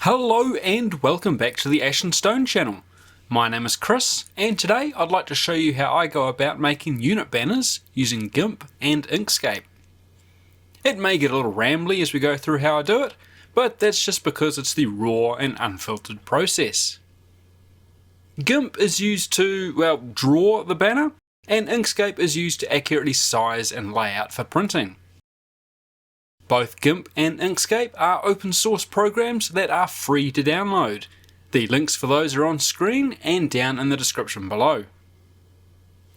Hello and welcome back to the Ash and Stone channel. My name is Chris and today I'd like to show you how I go about making unit banners using GIMP and Inkscape. It may get a little rambly as we go through how I do it, but that's just because it's the raw and unfiltered process. GIMP is used to, draw the banner, and Inkscape is used to accurately size and lay out for printing. Both GIMP and Inkscape are open source programs that are free to download. The links for those are on screen and down in the description below.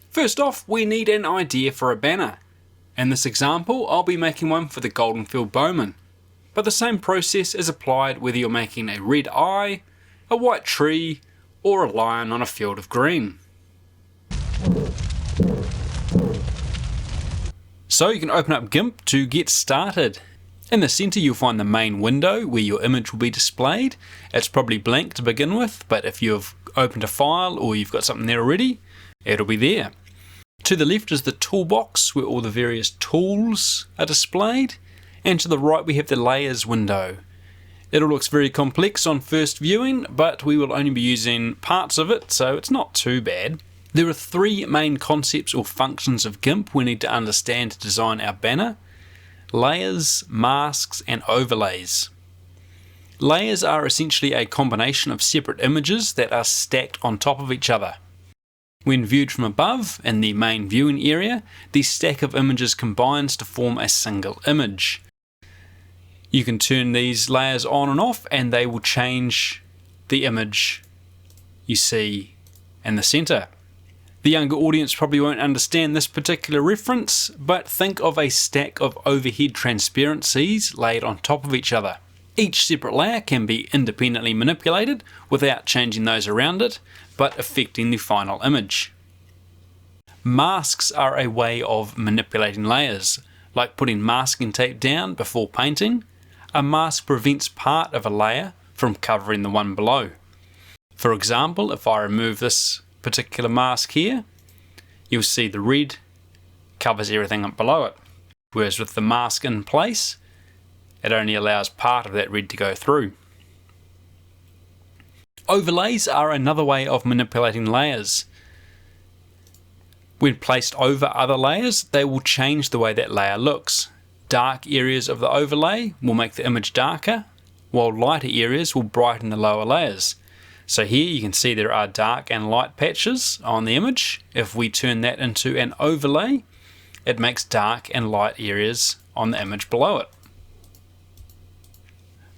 First off, we need an idea for a banner. In this example, I'll be making one for the Goldenfield Bowmen, but the same process is applied whether you're making a red eye, a white tree, or a lion on a field of green. So you can open up GIMP to get started. In the centre you'll find the main window where your image will be displayed. It's probably blank to begin with, but if you've opened a file or you've got something there already, it'll be there. To the left is the toolbox where all the various tools are displayed, and to the right we have the layers window. It all looks very complex on first viewing, but we will only be using parts of it, so it's not too bad. There are three main concepts or functions of GIMP we need to understand to design our banner: layers, masks, and overlays. Layers are essentially a combination of separate images that are stacked on top of each other. When viewed from above, in the main viewing area, the stack of images combines to form a single image. You can turn these layers on and off and they will change the image you see in the centre. The younger audience probably won't understand this particular reference, but think of a stack of overhead transparencies laid on top of each other. Each separate layer can be independently manipulated without changing those around it, but affecting the final image. Masks are a way of manipulating layers, like putting masking tape down before painting. A mask prevents part of a layer from covering the one below. For example, if I remove this particular mask here, you'll see the red covers everything up below it, whereas with the mask in place it only allows part of that red to go through. Overlays are another way of manipulating layers. When placed over other layers, they will change the way that layer looks. Dark areas of the overlay will make the image darker, while lighter areas will brighten the lower layers. So here you can see there are dark and light patches on the image. If we turn that into an overlay, it makes dark and light areas on the image below it.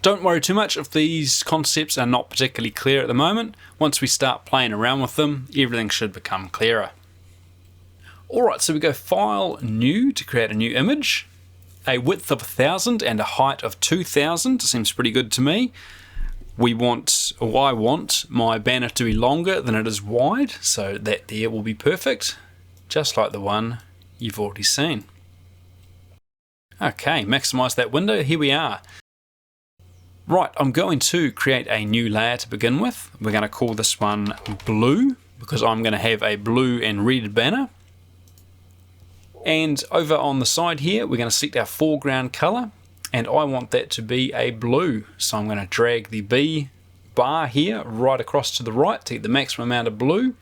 Don't worry too much if these concepts are not particularly clear at the moment. Once we start playing around with them, everything should become clearer. Alright, so we go File, New to create a new image. A width of 1000 and a height of 2000 seems pretty good to me. I want my banner to be longer than it is wide, so that there will be perfect, just like the one you've already seen. Okay, maximize that window, here we are. Right, I'm going to create a new layer to begin with. We're going to call this one blue, because I'm going to have a blue and red banner. And over on the side here, we're going to select our foreground color. And I want that to be a blue, so I'm going to drag the B bar here right across to the right to get the maximum amount of blue,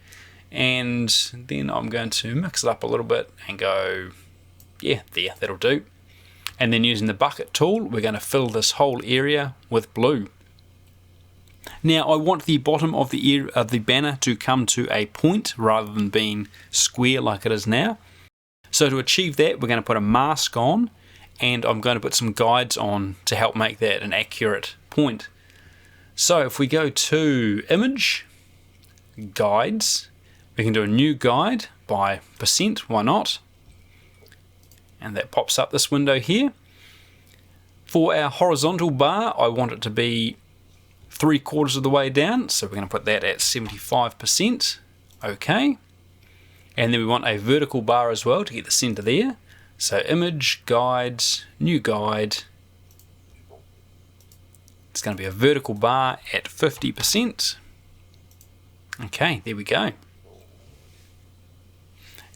and then I'm going to mix it up a little bit and go, yeah, there, that'll do. And then using the bucket tool, we're going to fill this whole area with blue. Now I want the bottom of the banner to come to a point rather than being square like it is now. So to achieve that, we're going to put a mask on, and I'm going to put some guides on to help make that an accurate point. So if we go to Image, Guides, we can do a new guide by %, why not? And that pops up this window here. For our horizontal bar, I want it to be 3/4 of the way down, so we're going to put that at 75%. Okay. And then we want a vertical bar as well to get the center there. So Image, Guides, New Guide. It's going to be a vertical bar at 50%. Okay, there we go.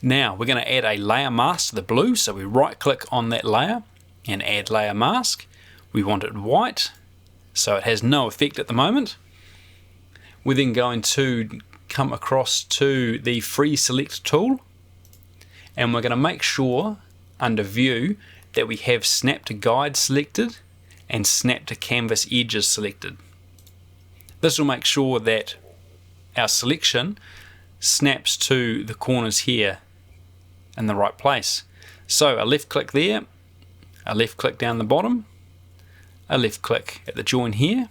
Now we're going to add a layer mask to the blue, so we right click on that layer and add layer mask. We want it white, so it has no effect at the moment. We're then going to come across to the free select tool, and we're going to make sure under view that we have snap to guide selected and snap to canvas edges selected. This will make sure that our selection snaps to the corners here in the right place. So a left click there, a left click down the bottom, a left click at the join here,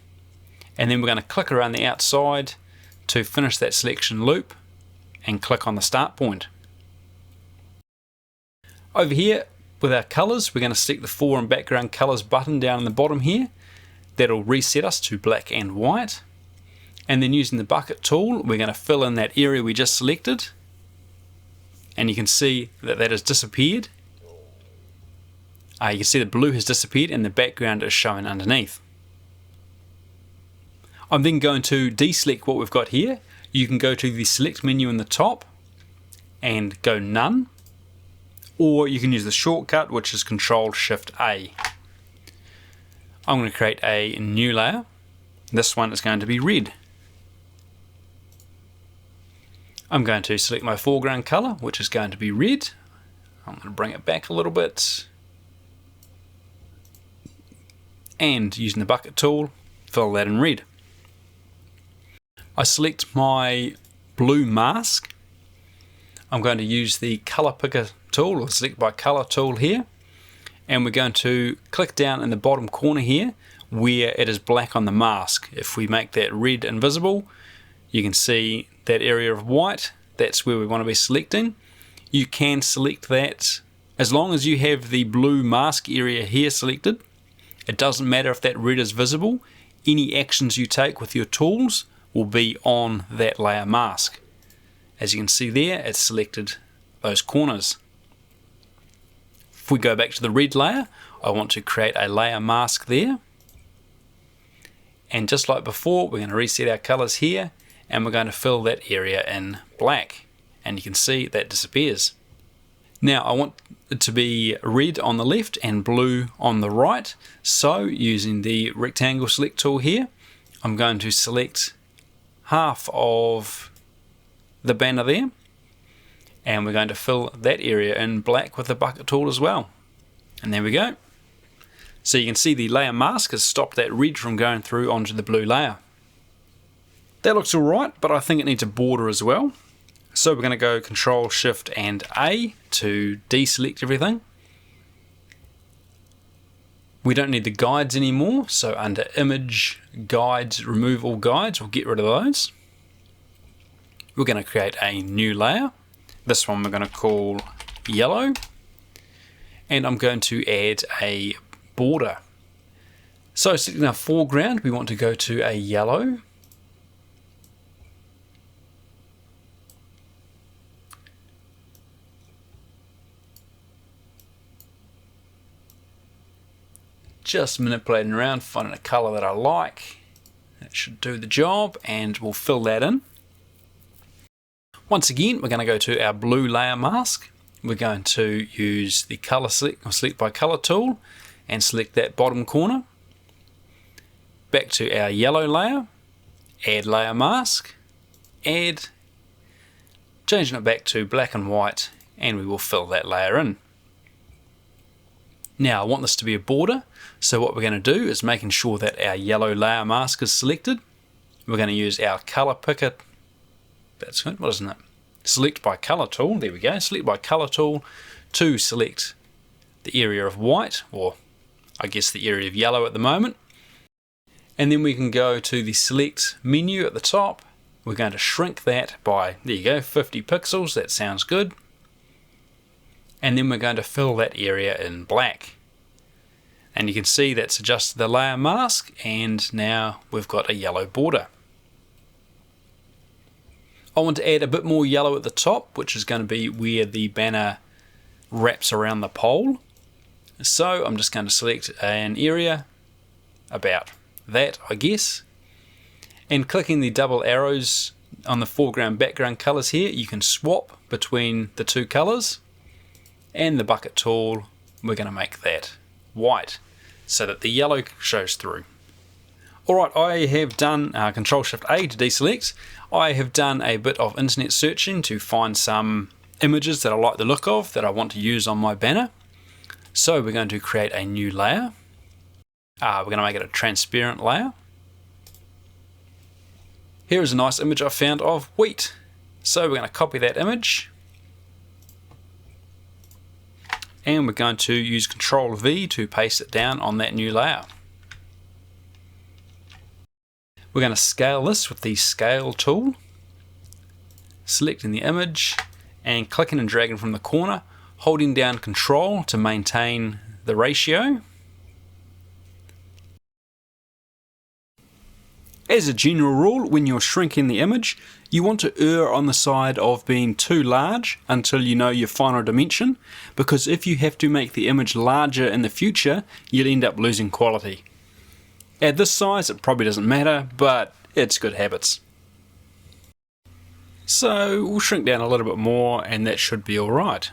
and then we're going to click around the outside to finish that selection loop and click on the start point. Over here with our colours, we're going to select the fore and background colours button down in the bottom here. That'll reset us to black and white. And then using the bucket tool, we're going to fill in that area we just selected. And you can see that that has disappeared. You can see the blue has disappeared and the background is showing underneath. I'm then going to deselect what we've got here. You can go to the select menu in the top and go none, or you can use the shortcut, which is Control-Shift-A. I'm going to create a new layer. This one is going to be red. I'm going to select my foreground color, which is going to be red. I'm going to bring it back a little bit, and using the bucket tool, fill that in red. I select my blue mask. I'm going to use the color picker tool, or select by color tool here, and we're going to click down in the bottom corner here where it is black on the mask. If we make that red invisible, you can see that area of white. That's where we want to be selecting. You can select that as long as you have the blue mask area here selected. It doesn't matter if that red is visible. Any actions you take with your tools will be on that layer mask. As you can see there, it's selected those corners. If we go back to the red layer, I want to create a layer mask there. And just like before, we're going to reset our colors here, and we're going to fill that area in black. And you can see that disappears. Now I want it to be red on the left and blue on the right. So using the rectangle select tool here, I'm going to select half of the banner there, and we're going to fill that area in black with the bucket tool as well. And there we go. So you can see the layer mask has stopped that red from going through onto the blue layer. That looks alright, but I think it needs a border as well. So we're going to go Control Shift and A to deselect everything. We don't need the guides anymore, so under Image, Guides, remove all guides, we'll get rid of those. We're going to create a new layer. This one we're going to call Yellow. And I'm going to add a border. So selecting our foreground, we want to go to a yellow. Just manipulating around, finding a color that I like. That should do the job, and we'll fill that in. Once again, we're going to go to our blue layer mask. We're going to use the color select, or select by color tool, and select that bottom corner. Back to our yellow layer, add layer mask, add, changing it back to black and white, and we will fill that layer in. Now I want this to be a border, so what we're going to do is making sure that our yellow layer mask is selected. We're going to use our color picker, that's good, what isn't it? Select by color tool, there we go, select by color tool to select the area of white, or I guess the area of yellow at the moment. And then we can go to the select menu at the top. We're going to shrink that by, there you go, 50 pixels, that sounds good. And then we're going to fill that area in black. And you can see that's adjusted the layer mask, and now we've got a yellow border. I want to add a bit more yellow at the top, which is going to be where the banner wraps around the pole. So I'm just going to select an area about that, I guess. And clicking the double arrows on the foreground background colors here, you can swap between the two colors. And the bucket tool, we're going to make that white so that the yellow shows through. Alright, I have done Control-Shift-A to deselect. I have done a bit of internet searching to find some images that I like the look of that I want to use on my banner. So we're going to create a new layer. We're going to make it a transparent layer. Here is a nice image I found of wheat. So we're going to copy that image. And we're going to use Control-V to paste it down on that new layer. We're going to scale this with the Scale tool. Selecting the image and clicking and dragging from the corner, holding down Control to maintain the ratio. As a general rule, when you're shrinking the image, you want to err on the side of being too large until you know your final dimension, because if you have to make the image larger in the future, you'll end up losing quality. At this size, it probably doesn't matter, but it's good habits. So we'll shrink down a little bit more and that should be alright.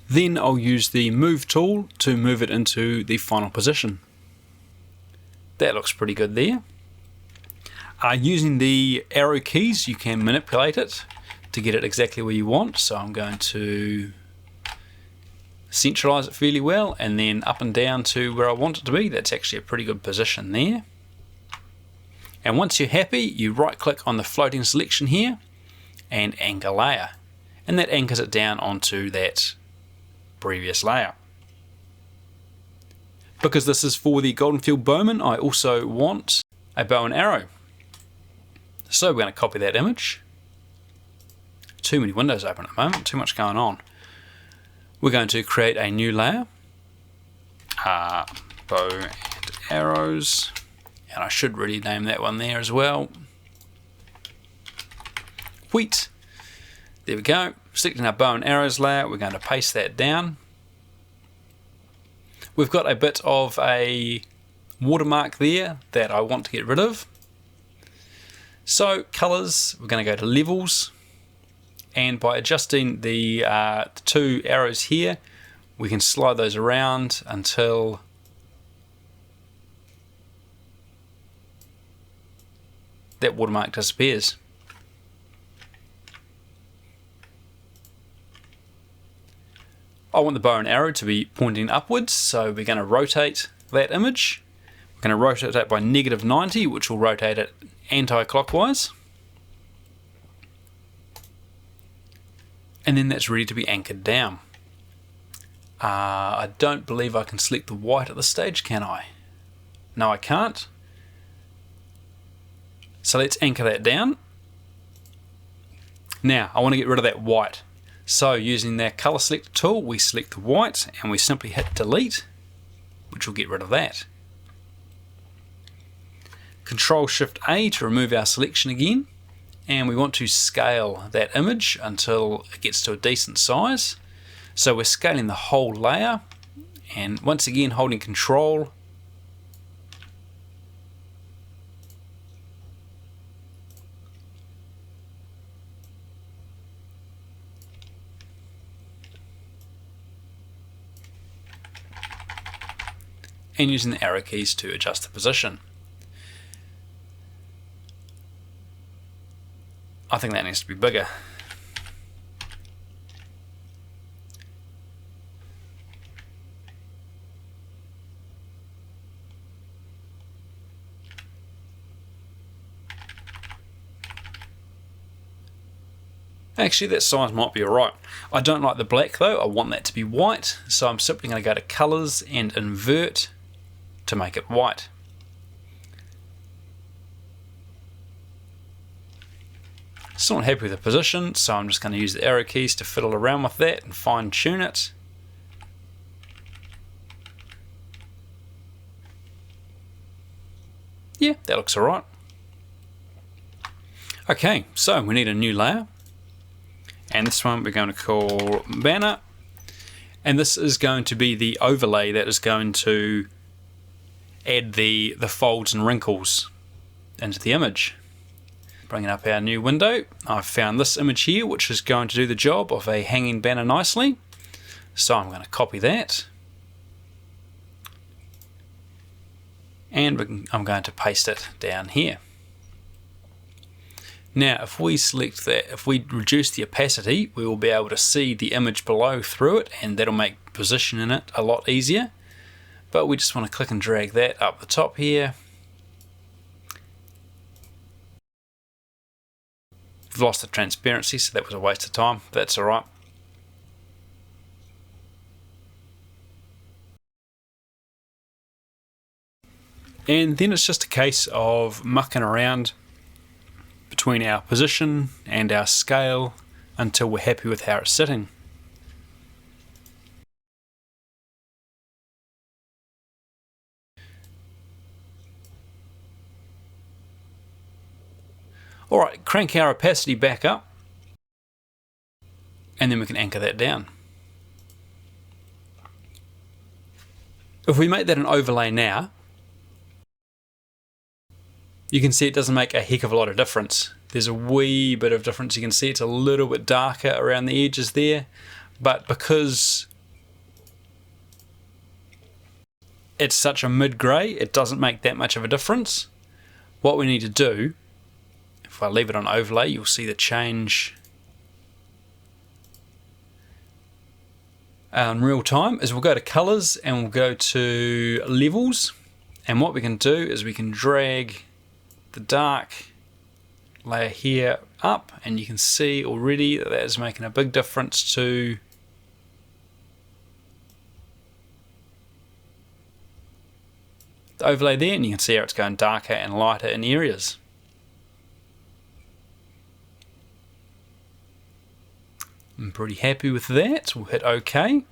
Then I'll use the Move tool to move it into the final position. That looks pretty good there. Using the arrow keys, you can manipulate it to get it exactly where you want. So I'm going to centralize it fairly well and then up and down to where I want it to be. That's actually a pretty good position there. And once you're happy, you right click on the floating selection here and anchor layer. And that anchors it down onto that previous layer. Because this is for the Goldenfield Bowman, I also want a bow and arrow. So we're going to copy that image. Too many windows open at the moment, too much going on. We're going to create a new layer. Bow and arrows. And I should really name that one there as well. Wheat. There we go. Selecting our bow and arrows layer, we're going to paste that down. We've got a bit of a watermark there that I want to get rid of. So colors, we're going to go to levels, and by adjusting the two arrows here, we can slide those around until that watermark disappears. I want the bow and arrow to be pointing upwards, so we're going to rotate that image. We're going to rotate it by -90, which will rotate it anti-clockwise. And then that's ready to be anchored down. I don't believe I can select the white at this stage, can I? No, I can't. So let's anchor that down. Now, I want to get rid of that white. So using that color selector tool, we select the white and we simply hit delete, which will get rid of that. Control-Shift-A to remove our selection again, and we want to scale that image until it gets to a decent size. So we're scaling the whole layer, and once again holding Control, and using the arrow keys to adjust the position. I think that needs to be bigger. Actually, that size might be alright. I don't like the black though, I want that to be white, so I'm simply going to go to Colors and Invert to make it white. Still not happy with the position, so I'm just going to use the arrow keys to fiddle around with that and fine tune it. Yeah, that looks alright. Okay, so we need a new layer, and this one we're going to call Banner, and this is going to be the overlay that is going to add the folds and wrinkles into the image. Bringing up our new window, I've found this image here which is going to do the job of a hanging banner nicely, so I'm going to copy that, and I'm going to paste it down here. Now if we select that, if we reduce the opacity, we will be able to see the image below through it, and that'll make positioning it a lot easier. But we just want to click and drag that up the top here. We've lost the transparency, so that was a waste of time. That's alright. And then it's just a case of mucking around between our position and our scale until we're happy with how it's sitting. Alright, crank our opacity back up, and then we can anchor that down. If we make that an overlay now, you can see it doesn't make a heck of a lot of difference. There's a wee bit of difference. You can see it's a little bit darker around the edges there, but because it's such a mid-grey, it doesn't make that much of a difference. What we need to do, if I leave it on overlay, you'll see the change in real time, is we'll go to colors and we'll go to levels, and what we can do is we can drag the dark layer here up, and you can see already that is making a big difference to the overlay there, and you can see how it's going darker and lighter in areas. I'm pretty happy with that. We'll hit OK.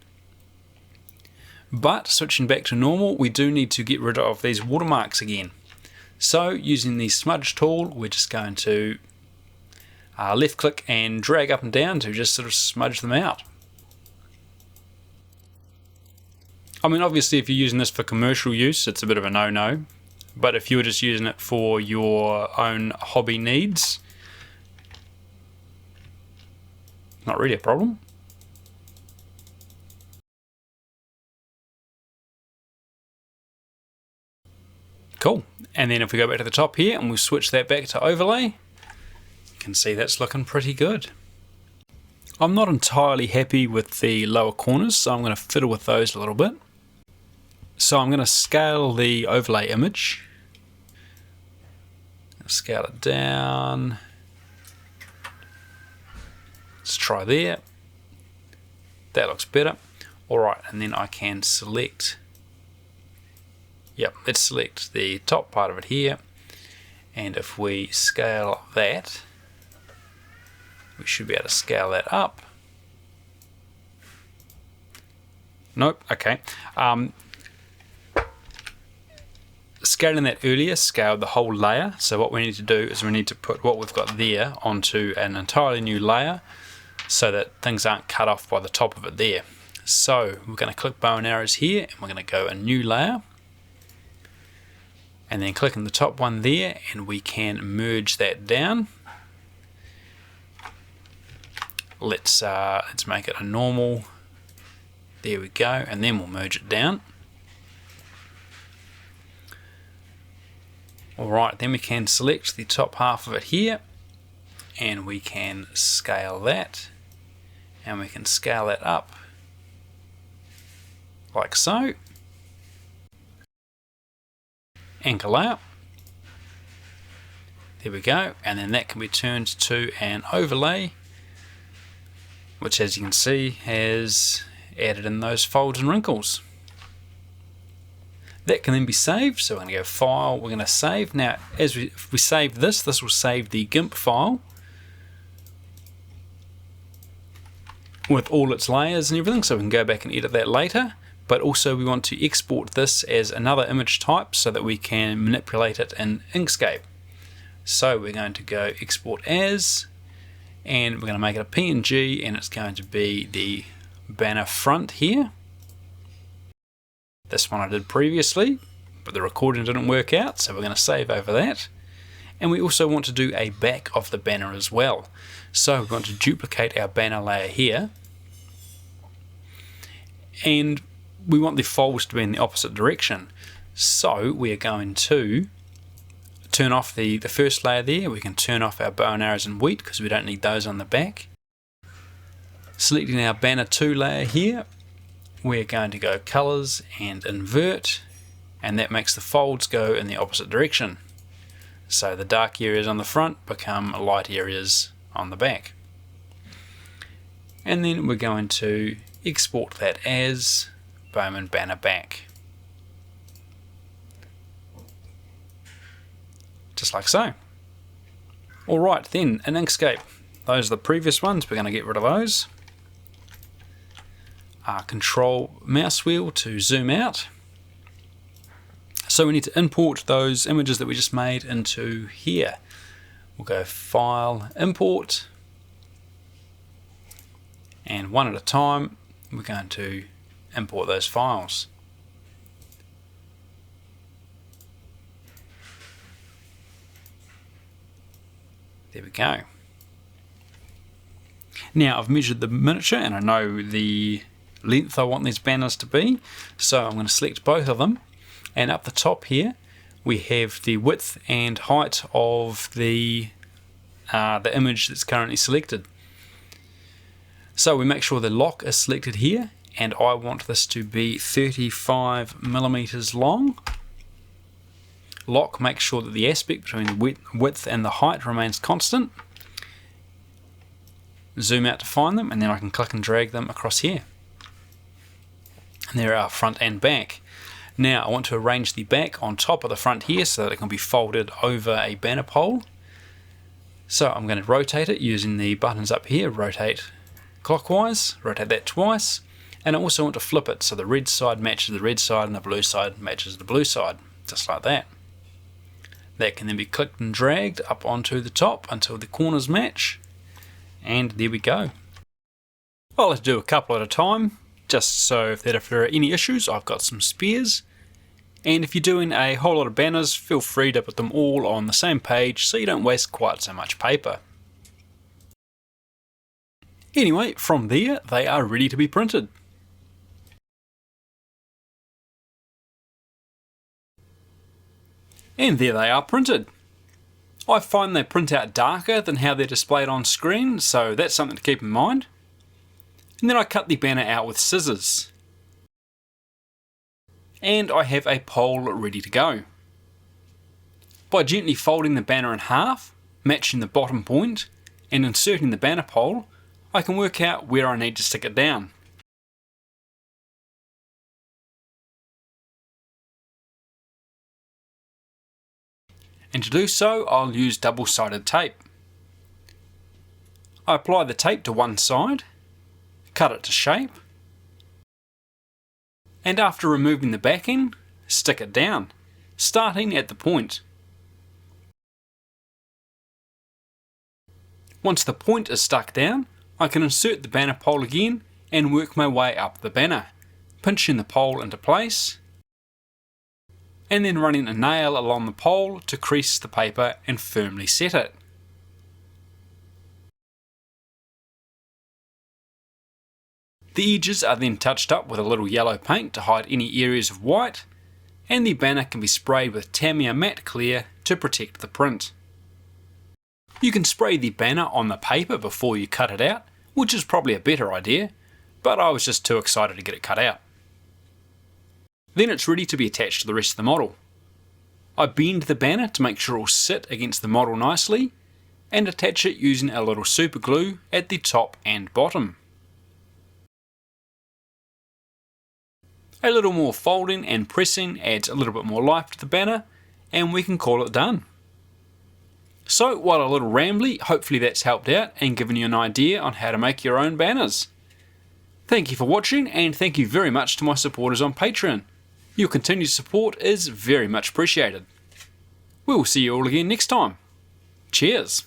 But switching back to normal, we do need to get rid of these watermarks again. So using the smudge tool, we're just going to left click and drag up and down to just sort of smudge them out. I mean, obviously if you're using this for commercial use, it's a bit of a no-no, but if you were just using it for your own hobby needs, not really a problem. Cool. And then if we go back to the top here and we switch that back to overlay, you can see that's looking pretty good. I'm not entirely happy with the lower corners, so I'm going to fiddle with those a little bit. So I'm going to scale the overlay image. Scale it down. Let's try there. That looks better. Alright, and then I can select, let's select the top part of it here, and if we scale that, we should be able to scale that up. Nope, okay. Scaling that earlier scaled the whole layer, so what we need to do is we need to put what we've got there onto an entirely new layer so that things aren't cut off by the top of it there. So we're going to click bow and arrows here, and we're going to go a new layer, and then click on the top one there, and we can merge that down. Let's make it a normal. There we go, and then we'll merge it down. Alright, then we can select the top half of it here, and we can scale that, and we can scale that up like so. Anchor layer. There we go, and then that can be turned to an overlay, which as you can see has added in those folds and wrinkles. That can then be saved, so we're going to go File, we're going to save. Now if we save this will save the GIMP file with all its layers and everything, so we can go back and edit that later. But also we want to export this as another image type so that we can manipulate it in Inkscape. So we're going to go Export As, and we're going to make it a PNG, and it's going to be the banner front here. This one I did previously, but the recording didn't work out, so we're going to save over that. And we also want to do a back of the banner as well. So we're going to duplicate our banner layer here, and we want the folds to be in the opposite direction. So we're going to turn off the first layer there. We can turn off our bow and arrows and wheat because we don't need those on the back. Selecting our banner 2 layer here, we're going to go colors and invert, and that makes the folds go in the opposite direction. So the dark areas on the front become light areas on the back. And then we're going to export that as Bowman Banner Back. Just like so. Alright then, in Inkscape, those are the previous ones, we're going to get rid of those. Control mouse wheel to zoom out. So we need to import those images that we just made into here. We'll go File, Import, and one at a time we're going to import those files. There we go. Now I've measured the miniature and I know the length I want these banners to be, so I'm going to select both of them, and up the top here we have the width and height of the image that's currently selected. So we make sure the lock is selected here, and I want this to be 35 millimeters long. Lock makes sure that the aspect between the width and the height remains constant. Zoom out to find them, and then I can click and drag them across here. And there are front and back. Now I want to arrange the back on top of the front here so that it can be folded over a banner pole. So I'm going to rotate it using the buttons up here. Rotate clockwise, rotate that twice, and I also want to flip it so the red side matches the red side and the blue side matches the blue side, just like that. That can then be clicked and dragged up onto the top until the corners match, and there we go. I'll have to do a couple at a time, just so if there are any issues I've got some spares. And if you're doing a whole lot of banners, feel free to put them all on the same page so you don't waste quite so much paper. Anyway, from there they are ready to be printed. And there they are printed. I find they print out darker than how they're displayed on screen, so that's something to keep in mind. And then I cut the banner out with scissors. And I have a pole ready to go. By gently folding the banner in half, matching the bottom point, and inserting the banner pole, I can work out where I need to stick it down. And to do so, I'll use double-sided tape. I apply the tape to one side, cut it to shape, and after removing the backing, stick it down, starting at the point. Once the point is stuck down, I can insert the banner pole again and work my way up the banner, pinching the pole into place, and then running a nail along the pole to crease the paper and firmly set it. The edges are then touched up with a little yellow paint to hide any areas of white, and the banner can be sprayed with Tamiya Matte Clear to protect the print. You can spray the banner on the paper before you cut it out, which is probably a better idea, but I was just too excited to get it cut out. Then it's ready to be attached to the rest of the model. I bend the banner to make sure it will sit against the model nicely, and attach it using a little super glue at the top and bottom. A little more folding and pressing adds a little bit more life to the banner, and we can call it done. So while a little rambly, hopefully that's helped out and given you an idea on how to make your own banners. Thank you for watching, and thank you very much to my supporters on Patreon. Your continued support is very much appreciated. We will see you all again next time. Cheers!